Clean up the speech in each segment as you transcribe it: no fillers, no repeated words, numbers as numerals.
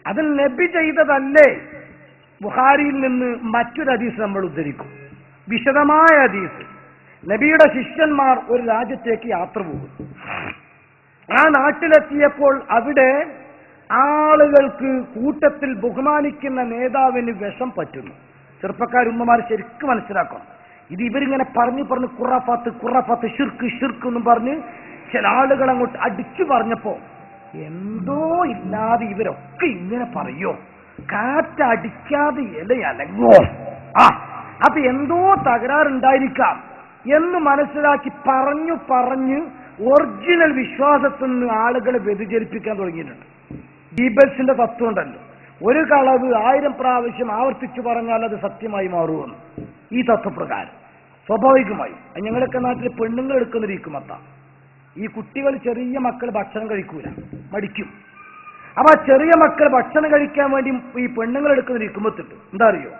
അതിൽ നബി ചെയ്തതല്ലേ? ബുഖാരിയിൽ നിന്ന് മറ്റൊരു ഹദീസ് നമ്മൾ ഉദ്ധരിക്കും, വിശദമായ ഹദീസ്. നബിയുടെ ശിഷ്യന്മാർ ഒരു രാജ്യത്തേക്ക് യാത്ര പോകും. ആ നാട്ടിലെത്തിയപ്പോൾ അവിടെ ആളുകൾക്ക് കൂട്ടത്തിൽ ബഹുമാനിക്കുന്ന നേതാവിന് വിഷം പറ്റുന്നു. ചെറുപ്പക്കാരുമ്മമാർ ശരിക്കും മനസ്സിലാക്കണം, ഇത് ഇവരിങ്ങനെ പറഞ്ഞു ഖുറാഫാത്ത് ഷിർക്ക് എന്നും പറഞ്ഞ് ചില ആളുകൾ അങ്ങോട്ട് അടിച്ചു പറഞ്ഞപ്പോ എന്തോ ഇല്ലാതെ ഇവരൊക്കെ ഇങ്ങനെ പറയോ, കാറ്റടിക്കാതെ ഇലയലങ്ങോ, അപ്പൊ എന്തോ തകരാറുണ്ടായിരിക്കാം എന്ന് മനസ്സിലാക്കി പറഞ്ഞ് ഒറിജിനൽ വിശ്വാസത്തിൽ നിന്ന് ആളുകളെ വ്യതിചലിപ്പിക്കാൻ തുടങ്ങിയിട്ടുണ്ട്. ബീബൽസിന്റെ തത്വം ഉണ്ടല്ലോ, ഒരു കളവ് 1000 പ്രാവശ്യം ആവർത്തിച്ചു പറഞ്ഞാൽ അത് സത്യമായി മാറുമെന്ന്. ഈ തത്വപ്രകാരം സ്വാഭാവികമായി ഞങ്ങളൊക്കെ നാട്ടിൽ പെണ്ണുങ്ങൾ എടുക്കുന്ന രീക്കുമത്ത, ഈ കുട്ടികൾ ചെറിയ മക്കൾ ഭക്ഷണം കഴിക്കൂല, മടിക്കും. അപ്പൊ ചെറിയ മക്കൾ ഭക്ഷണം കഴിക്കാൻ വേണ്ടി ഈ പെണ്ണുങ്ങൾ എടുക്കുന്ന രീക്കുമ്പത്തുണ്ട്. എന്താ അറിയോ,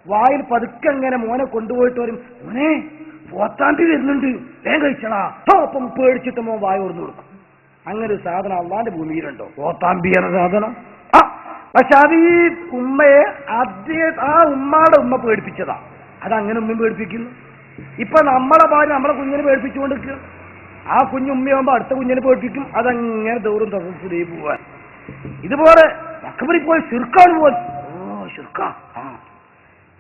വായിൽ പതുക്കെ എങ്ങനെ മോനെ കൊണ്ടുപോയിട്ട് വരും, മോനെ പോത്താണ്ടി വരുന്നുണ്ട് വേഗം കഴിച്ചടാ, അപ്പം പേടിച്ചിട്ട് മോൻ വായ ഓർന്നു കൊടുക്കും. അങ്ങനെ ഒരു സാധനം അള്ളാന്റെ ഭൂമിയിലുണ്ടോ? പോത്താമ്പി എന്ന സാധനം. പക്ഷെ അത് ഈ ഉമ്മയെ ആ ഉമ്മയുടെ ഉമ്മ പേടിപ്പിച്ചതാ. അതങ്ങനെ ഉമ്മയും പേടിപ്പിക്കുന്നു. ഇപ്പൊ നമ്മളെ ഭാര്യ നമ്മളെ കുഞ്ഞിനെ പേടിപ്പിച്ചുകൊണ്ടിരിക്കുക, ആ കുഞ്ഞുമ്മയാകുമ്പോ അടുത്ത കുഞ്ഞിനെ പേടിപ്പിക്കും. അതങ്ങനെ ദൂരം തകർത്തി പോവാൻ. ഇതുപോലെ മക്കബറി പോയി ശിർക്കാണ് പോലും. ശിർക്കാ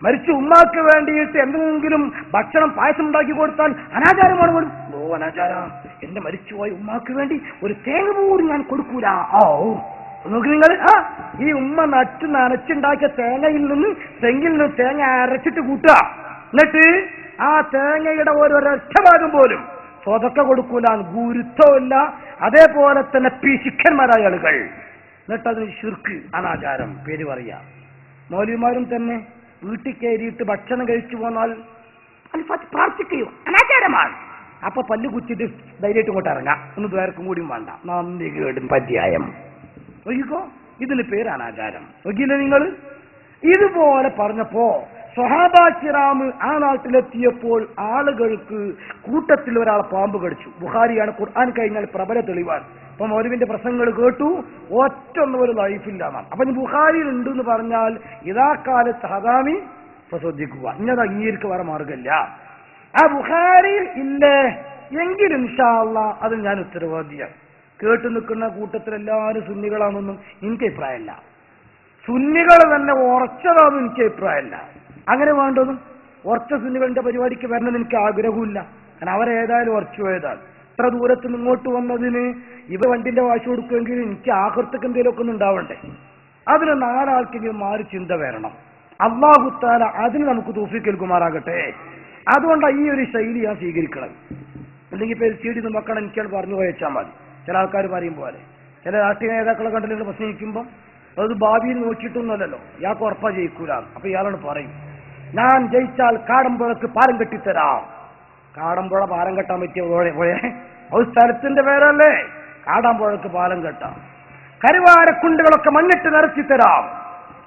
മരിച്ച ഉമ്മാക്ക് വേണ്ടിയിട്ട് എന്തെങ്കിലും ഭക്ഷണം പായസം ഉണ്ടാക്കി കൊടുത്താൽ അനാചാരമാണ് പോലും. അനാചാര, എന്റെ മരിച്ചുപോയ ഉമ്മാക്ക് വേണ്ടി ഒരു തേങ്ങ പോലും ഞാൻ കൊടുക്കൂല. നോക്കി നിങ്ങൾ, ഈ ഉമ്മ നനച്ചുണ്ടാക്കിയ തേങ്ങയിൽ നിന്ന് തെങ്ങിൽ നിന്ന് തേങ്ങ അരച്ചിട്ട് കൂട്ടുക, എന്നിട്ട് ആ തേങ്ങയുടെ ഒരൊറ്റ ഭാഗം പോലും സ്വതക്ക കൊടുക്കൂല, ഗുരുത്വമില്ല. അതേപോലെ തന്നെ പിശുക്കന്മാരായ ആളുകൾ, എന്നിട്ട് അതിന് ശിർക്ക്, അനാചാരം പേര് പറയാ. മൗലവിമാരും തന്നെ വീട്ടിൽ കയറിയിട്ട് ഭക്ഷണം കഴിച്ചു പോന്നാൽ പ്രാർത്ഥിക്കുകയോ അനാചാരമാണ്. അപ്പൊ പല്ല് കുച്ചിട്ട് ധൈര്യമായിട്ട് ഇങ്ങോട്ട് ഇറങ്ങാം, ഒന്ന് പേർക്കും കൂടിയും വേണ്ട, നന്ദി കേടും പര്യായം. നോക്കിക്കോ, ഇതിന് പേര് അനാചാരം. നോക്കിയില്ലേ നിങ്ങൾ? ഇതുപോലെ പറഞ്ഞപ്പോ സ്വഹാബാ കിറാം ആ നാട്ടിലെത്തിയപ്പോൾ ആളുകൾക്ക് കൂട്ടത്തിൽ ഒരാളെ പാമ്പ് കടിച്ചു. ബുഖാരിയാണ്, ഖുർആൻ കഴിഞ്ഞാൽ പ്രബല തെളിവാണ്. ഇപ്പൊ മൗലവിന്റെ പ്രസംഗങ്ങൾ കേട്ടു, ഒറ്റൊന്നും ഒരു ലൈഫില്ലാന്നാണ്. അപ്പൊ ബുഖാരിയിൽ ഉണ്ട് എന്ന് പറഞ്ഞാൽ ഇതാക്കാലത്ത് ഹദാമി ശ്രദ്ധിക്കുക, ഇന്നത് അംഗീകരിക്കുക, വേറെ മാർഗമില്ല. ആ ബുഖാരിയിൽ ഇല്ലേ എങ്കിലും ഇൻഷാ അല്ലാഹ് അതിൽ ഞാൻ ഉത്തരവാദിയാണ്. കേട്ടു നിൽക്കുന്ന കൂട്ടത്തിൽ എല്ലാവരും സുന്നികളാണെന്നൊന്നും എനിക്ക് അഭിപ്രായമല്ല. സുന്നികൾ തന്നെ ഉറച്ചതാണെന്നും എനിക്ക് അഭിപ്രായമല്ല. അങ്ങനെ വേണ്ടതും ഉറച്ച സുന്നികളുടെ പരിപാടിക്ക് വരണമെന്ന് എനിക്ക് ആഗ്രഹമില്ല. കാരണം അവരേതായാലും ഉറച്ചു പോയതാണ്. ഇത്ര ദൂരത്ത് ഇങ്ങോട്ട് വന്നതിന് ഇവ വണ്ടിന്റെ വാശി കൊടുക്കുമെങ്കിൽ എനിക്ക് ആഹൃത്തക്ക് എന്തെങ്കിലുമൊക്കെ ഒന്നും ഉണ്ടാവണ്ടേ. അതിന് 4 ആൾക്കെങ്കിലും മാറി ചിന്ത വരണം. അല്ലാഹു തആല അതിന് നമുക്ക് തൗഫീഖ് നൽകുമാറാകട്ടെ. അതുകൊണ്ടാണ് ഈ ഒരു ശൈലി ഞാൻ സ്വീകരിക്കണം. അല്ലെങ്കിൽ പേര് ചീടി നോക്കണം, എനിക്കാണ് പറഞ്ഞു പോയച്ചാൽ മതി. ചില ആൾക്കാർ പറയും പോലെ ചില രാഷ്ട്രീയ നേതാക്കളെ കണ്ടിട്ട് പ്രസംഗിക്കുമ്പോൾ അത് ഭാവിയിൽ നോക്കിയിട്ടൊന്നുമല്ലല്ലോ, ഇയാൾക്ക് ഉറപ്പാ ജയിക്കൂല. അപ്പൊ ഇയാളോട് പറയും, ഞാൻ ജയിച്ചാൽ കാടമ്പുഴക്ക് പാലം കെട്ടിത്തരാം. കാടമ്പുഴ പാലം കെട്ടാൻ പറ്റിയ ഒരു സ്ഥലത്തിന്റെ പേരല്ലേ? കാടാമ്പുഴക്ക് പാലം കെട്ടാം. കരുവാരക്കുണ്ടുകളൊക്കെ മണ്ണിട്ട് നിറച്ചു തരാം.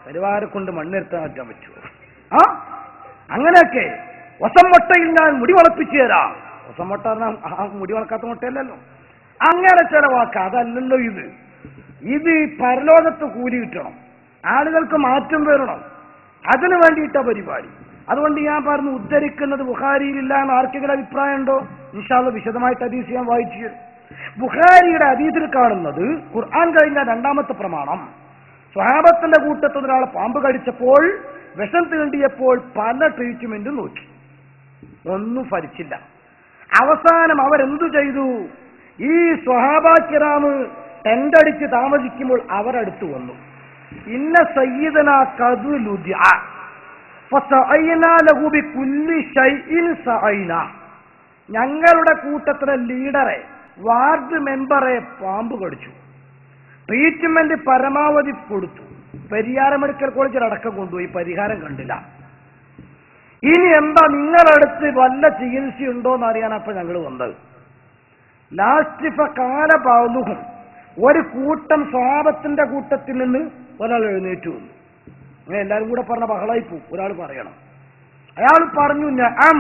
കരുവാരക്കുണ്ട് മണ്ണിരുത്താൻ പറ്റാൻ പറ്റുമോ? അങ്ങനെയൊക്കെ. ഒസംമൊട്ടയിൽ ഞാൻ മുടി വളപ്പിച്ചു തരാം. ഒസംമൊട്ട മുടി വളക്കാത്ത മുട്ടയല്ലല്ലോ. അങ്ങനെ ചില വാക്ക്, അതല്ലല്ലോ ഇത്. ഇത് പരലോകത്ത് കൂലി കിട്ടണം, ആളുകൾക്ക് മാറ്റം വരണം, അതിനു വേണ്ടിയിട്ട പരിപാടി. അതുകൊണ്ട് ഞാൻ പറഞ്ഞു, ഉദ്ധരിക്കുന്നത് ബുഖാരിയിലില്ല എന്ന് ആർക്കെങ്കിലും അഭിപ്രായം ഉണ്ടോ? ഇൻഷാ അല്ലാഹ് വിശദമായിട്ട് ഹദീസ് ഞാൻ വായിച്ചു. ബുഖാരിയുടെ ഹദീസിൽ കാണുന്നത് ഖുർആൻ കഴിഞ്ഞ 2ാമത്തെ പ്രമാണം. സ്വഹാബത്തിന്റെ കൂട്ടത്തിൽ ഒരാളെ പാമ്പ് കടിച്ചപ്പോൾ, വിഷം തീണ്ടിയപ്പോൾ പല ട്രീറ്റ്മെന്റും നോക്കി, ഒന്നും ഫലിച്ചില്ല. അവസാനം അവരെന്തു ചെയ്തു? ഈ സ്വഹാബാ കിറാം ടെന്റ് അടിച്ച് താമസിക്കുമ്പോൾ അവരടുത്ത് വന്നു. ഇന്ന സയ്യിദനാ ഖദ് ലുദിഅ ഫസഅയ്നാ ലഹു ബികുല്ലി ശൈഇൻ സഅയ്നാ. ഞങ്ങളുടെ കൂട്ടത്തിലെ ലീഡറെ, വാർഡ് മെമ്പറെ പാമ്പ് കടിച്ചു. ട്രീറ്റ്മെന്റ് പരമാവധി കൊടുത്തു. പരിയാരം മെഡിക്കൽ കോളേജിൽ അടക്കം കൊണ്ടുപോയി, പരിഹാരം കണ്ടില്ല. ഇനി എന്താ നിങ്ങളടുത്ത് വല്ല ചികിത്സയുണ്ടോന്ന് അറിയാനപ്പോൾ ഞങ്ങൾ വന്നത്. ലാസ്റ്റ് കാല ബാലുഹും, ഒരു കൂട്ടം സ്വഹാബത്തിന്റെ കൂട്ടത്തിൽ നിന്ന് ഒരാൾ എഴുന്നേറ്റു വന്നു. അങ്ങനെ എല്ലാവരും കൂടെ പറഞ്ഞ ബഹളായി പോവും. ഒരാൾ പറയണം. അയാൾ പറഞ്ഞു, ഞാൻ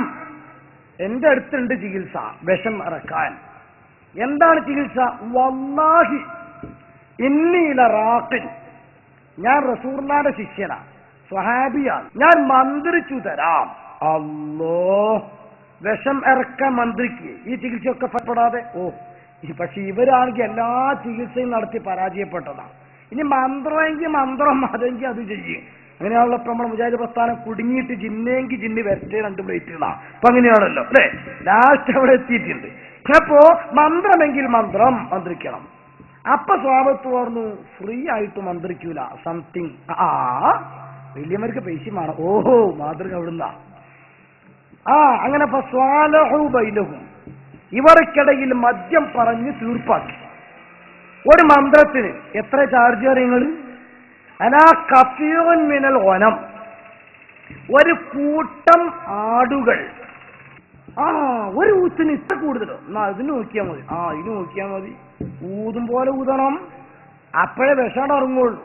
എന്റെ അടുത്തുണ്ട് ചികിത്സ, വിഷം ഇറക്കാൻ. എന്താണ് ചികിത്സ? വല്ലാഹി ഇന്നീല റാഖിൻ, ഞാൻ റസൂലുള്ളാഹിന്റെ ശിഷ്യനാ, സ്വഹാബിയാണ്, ഞാൻ മന്ത്രിച്ചു തരാം. അല്ലോ, വിഷം ഇറക്കാൻ മന്ത്രിക്ക് ഈ ചികിത്സയൊക്കെ ഫലപ്പെടാതെ. പക്ഷെ ഇവരാണെങ്കിൽ എല്ലാ ചികിത്സയും നടത്തി പരാജയപ്പെട്ടതാണ്. ഇനി മന്ത്രമെങ്കിൽ മന്ത്രം, അതെങ്കിൽ അത് ചെയ്യും. അങ്ങനെയാണല്ലോ നമ്മുടെ മുജാഹിദ് പ്രസ്ഥാനം കുടുങ്ങിയിട്ട് ജിന്നെങ്കിൽ ജിന്ന് വരട്ടെ 2 പ്ലേറ്റുകളാ. അപ്പൊ അങ്ങനെയാണല്ലോ അല്ലെ, ലാസ്റ്റ് അവിടെ എത്തിയിട്ടുണ്ട്. അപ്പോ മന്ത്രമെങ്കിൽ മന്ത്രം മന്ത്രിക്കണം. അപ്പൊ സ്വഭാവത്ത് പറഞ്ഞു ഫ്രീ ആയിട്ട് മന്ത്രിക്കൂല, സംതിങ്. വലിയവർക്ക് പൈസ വേണം. ഓഹോ, മാതൃക അവിടുന്ന. അങ്ങനെ ബൈനഹും, ഇവർക്കിടയിൽ മദ്യം പറഞ്ഞ് തീർപ്പാക്കി. ഒരു മന്ത്രത്തിന് എത്ര ചാർജ് നിങ്ങൾ? അനാ കഫീറൻ മിനൽ ഗനം, ഒരു കൂട്ടം ആടുകൾ. ഒരു ഊത്തിന് ഇത്ര കൂടുതലോ, എന്നാ ഇതിന് നോക്കിയാൽ മതി. ഇതിന് നോക്കിയാൽ മതി. ഊതും പോലെ ഊതണം, അപ്പോഴേ വിഷാട് ഇറങ്ങുള്ളൂ.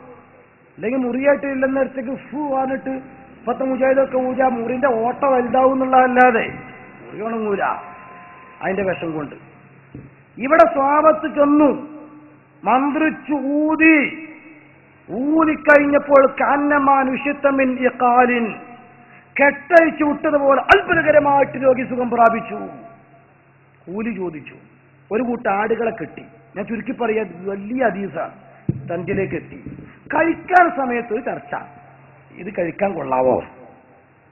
അല്ലെങ്കിൽ മുറിയായിട്ട് ഇല്ലെന്നേരത്തേക്ക് പറഞ്ഞിട്ട് ഇപ്പത്തെ മുജാഹിദൊക്കെ ഊജ മുറിന്റെ ഓട്ട വലുതാവും എന്നുള്ളതല്ലാതെ മുറി ഉണങ്ങൂല അതിന്റെ വിഷം കൊണ്ട്. ഇവിടെ സ്വാപത്ത് ചെന്നു മന്ത്രിച്ചു ഊതിക്കഴിഞ്ഞപ്പോൾ കാന്നമാനുഷിത്തമിൻ ഇഖാലിൻ, കെട്ടഴിച്ചു വിട്ടതുപോലെ അത്ഭുതകരമായിട്ട് രോഗി സുഖം പ്രാപിച്ചു. കൂലി ചോദിച്ചു. ഒരു കൂട്ടം ആടുകളെ കെട്ടി. ഞാൻ ചുരുക്കി പറയാ, വലിയ ഹദീസാണ്. തഞ്ചിലേക്ക് എത്തി. കഴിക്കാൻ സമയത്ത് ഒരു ചർച്ച, ഇത് കഴിക്കാൻ കൊള്ളാവോ?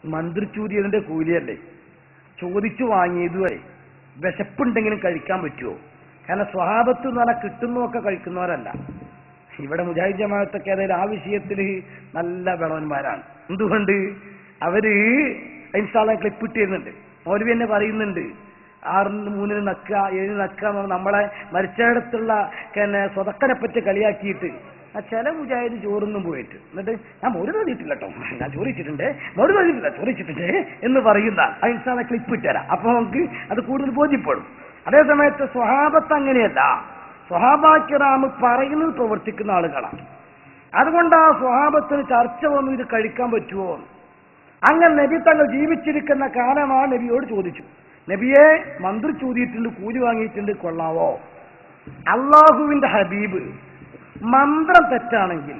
മന്ത്രിച്ചൂതിയതിന്റെ കൂലിയല്ലേ, ചോദിച്ചു വാങ്ങിയതുവരെ വിശപ്പുണ്ടെങ്കിലും കഴിക്കാൻ പറ്റുമോ? കാരണം സ്വഹാബത്ത് എന്ന് പറഞ്ഞാൽ കിട്ടുന്നതൊക്കെ കഴിക്കുന്നവരല്ല. ഇവിടെ മുജാഹിദ് ജമാഅത്തൊക്കെ അതായത് ആ വിഷയത്തിൽ നല്ല വിളവന്മാരാണ്. എന്തുകൊണ്ട്? അവര് ഇൻഷാല്ലാഹ് ക്ലിപ്പ് ഇട്ടിരുന്നുണ്ട്. മൗലവി തന്നെ പറയുന്നുണ്ട്, 6-ന് 3-ന് നക്കുക 7-ന് നക്കുക എന്ന് പറഞ്ഞാൽ നമ്മളെ മരിച്ചിടത്തുള്ള സ്വതക്കനെ പറ്റി കളിയാക്കിയിട്ട് ചില മുജാഹിദ് ചോറൊന്നും പോയിട്ട് എന്നിട്ട് ഞാൻ മോര് തോന്നിയിട്ടില്ല കേട്ടോ, ഞാൻ ചോറിച്ചിട്ടുണ്ട്, മോര് തോന്നിയിട്ടില്ല ചോറിച്ചിട്ടുണ്ട് എന്ന് പറയുന്ന ഇൻഷാല്ലാഹ് ക്ലിപ്പ് ഇട്ടുതരാം. അപ്പൊ നമുക്ക് അത് കൂടുതൽ ബോധ്യപ്പെടും. അതേസമയത്ത് സ്വഹാബത്ത് അങ്ങനെയല്ല. സ്വഹാബാക്കിറാമ് പറയുന്നത് പ്രവർത്തിക്കുന്ന ആളുകളാണ്. അതുകൊണ്ട് ആ സ്വഹാബത്തിന് ചർച്ച വന്നു, ഇത് കഴിക്കാൻ പറ്റുമോ? അങ്ങനെ നബി തങ്ങൾ ജീവിച്ചിരിക്കുന്ന കാലമാണ് നബിയോട് ചോദിച്ചു, നബിയെ മന്ത്രി ചോദിയിട്ടുണ്ട്, കൂലി വാങ്ങിയിട്ടുണ്ട്, കൊള്ളാവോ? അള്ളാഹുവിന്റെ ഹബീബ് മന്ത്രം തെറ്റാണെങ്കിൽ,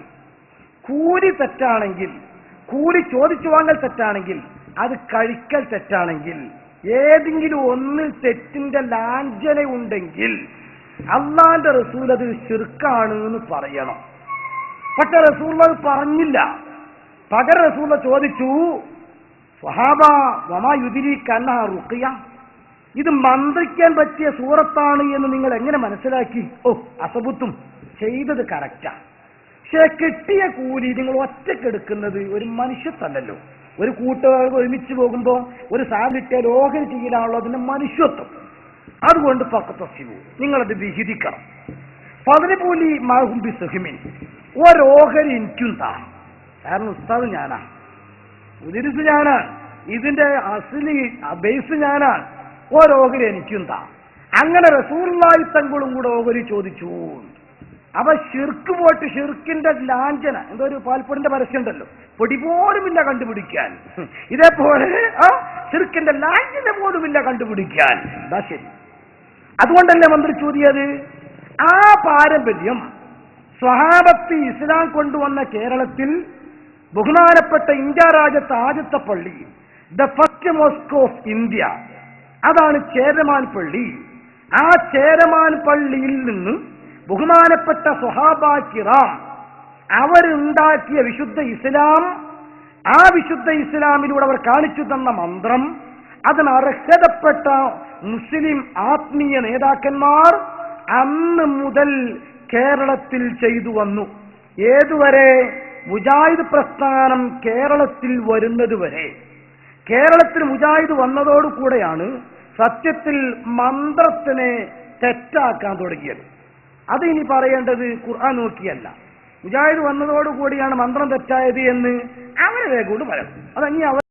കൂലി തെറ്റാണെങ്കിൽ, കൂലി ചോദിച്ചു വാങ്ങൽ തെറ്റാണെങ്കിൽ, അത് കഴിക്കൽ തെറ്റാണെങ്കിൽ, ഏതെങ്കിലും ഒന്നിൽ തെറ്റിന്റെ ലാഞ്ചന ഉണ്ടെങ്കിൽ അള്ളാന്റെ റസൂൽ അത് ശിർക്കാണ് എന്ന് പറയണം. പക്ഷെ റസൂൽ അത് പറഞ്ഞില്ല. പകരം റസൂൽ ചോദിച്ചു, സ്വഹാബ വമാ യുദ്രീക അന്നഹാ റുഖിയ, ഇത് മന്ത്രിക്കാൻ പറ്റിയ സൂറത്താണ് എന്ന് നിങ്ങൾ എങ്ങനെ മനസ്സിലാക്കി? അസബുത്തും ചെയ്തത് കറക്റ്റാ. പക്ഷെ കിട്ടിയ കൂലി നിങ്ങൾ ഒറ്റക്കെടുക്കുന്നത് ഒരു മനുഷ്യത്തല്ലല്ലോ. ഒരു കൂട്ടുകാർ ഒരുമിച്ച് പോകുമ്പോൾ ഒരു സാധിട്ടിയാൽ ഓഹരി ചെയ്യലാണല്ലോ അതിന്റെ മനുഷ്യത്വം. അതുകൊണ്ട് പക്കത്തസിവു, നിങ്ങളത് വിഹിതിക്കണം. പതിനെപ്പോലെ മാഹുംബി സുഹിമിൻ, ഒരോഹരി എനിക്കും താ. കാരണം ഉസ്താദ് ഞാനാ, ഉദിരിസ് ഞാനാണ്, ഇതിന്റെ അസ്ലി ബേസ് ഞാനാണ്, ഓരോഹരി എനിക്കും താ. അങ്ങനെ റസൂലുള്ളാഹി തങ്ങളും കൂടെ ഓഹരി ചോദിച്ചു. അവ ഷിർക്ക് പോയിട്ട് ഷിർക്കിന്റെ ലാഞ്ചന, എന്തോ ഒരു പാൽപ്പൊടിന്റെ പരസ്യം ഉണ്ടല്ലോ, പൊടി പോലുമില്ല കണ്ടുപിടിക്കാൻ. ഇതേപോലെ ഷിർക്കിന്റെ ലാഞ്ചന പോലുമില്ല കണ്ടുപിടിക്കാൻ. എന്താ ശരി, അതുകൊണ്ടല്ലേ മന്ത്രി ചോദിയത്. ആ പാരമ്പര്യം സ്വഹാബത്ത് ഇസ്ലാം കൊണ്ടുവന്ന കേരളത്തിൽ ബഹുമാനപ്പെട്ട ഇന്ത്യ രാജ്യത്തെ ആദ്യത്തെ പള്ളി, the first mosque of India, അതാണ് ചേരമാൻ പള്ളി. ആ ചേരമാൻ പള്ളിയിൽ നിന്ന് ബഹുമാനപ്പെട്ട സ്വഹാബ കിറാം അവരുണ്ടാക്കിയ വിശുദ്ധ ഇസ്ലാം, ആ വിശുദ്ധ ഇസ്ലാമിലൂടെ അവർ കാണിച്ചു തന്ന മന്ത്രം, അതിന് അർഹതപ്പെട്ട മുസ്ലിം ആത്മീയ നേതാക്കന്മാർ അന്ന് മുതൽ കേരളത്തിൽ ചെയ്തു വന്നു. ഏതുവരെ? മുജാഹിദ് പ്രസ്ഥാനം കേരളത്തിൽ വരുന്നത് വരെ. കേരളത്തിൽ മുജാഹിദ് വന്നതോടുകൂടെയാണ് സത്യത്തിൽ മന്ത്രത്തിനെ തെറ്റാക്കാൻ തുടങ്ങിയത്. അത് ഇനി പറയേണ്ടത് ഖുർആൻ നോക്കിയല്ല, മുജാഹിദ് വന്നതോടുകൂടിയാണ് മന്ത്രം തെറ്റായത് എന്ന് അവരെ കൊണ്ട് പറയാം. അതങ്ങി അവർ